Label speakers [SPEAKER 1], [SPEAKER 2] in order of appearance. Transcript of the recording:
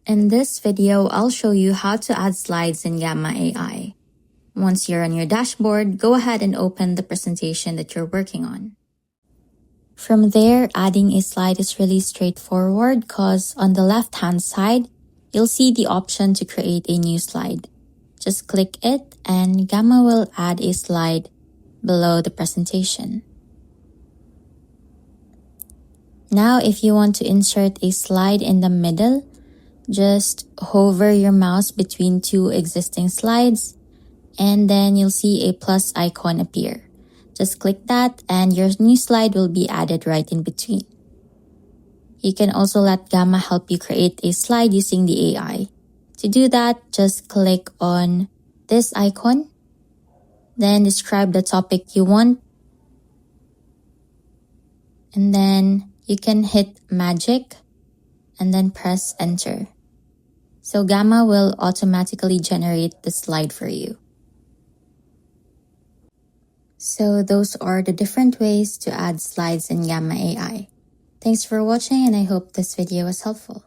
[SPEAKER 1] In this video, I'll show you how to add slides in Gamma AI. Once you're on your dashboard, go ahead and open the presentation that you're working on. From there, adding a slide is really straightforward because on the left-hand side, you'll see the option to create a new slide. Just click it and Gamma will add a slide below the presentation. Now, if you want to insert a slide in the middle, just hover your mouse between two existing slides and then you'll see a plus icon appear. Just click that and your new slide will be added right in between. You can also let Gamma help you create a slide using the AI. To do that, just click on this icon, then describe the topic you want, and then you can hit magic and then press enter. So Gamma will automatically generate the slide for you. So those are the different ways to add slides in Gamma AI. Thanks for watching and I hope this video was helpful.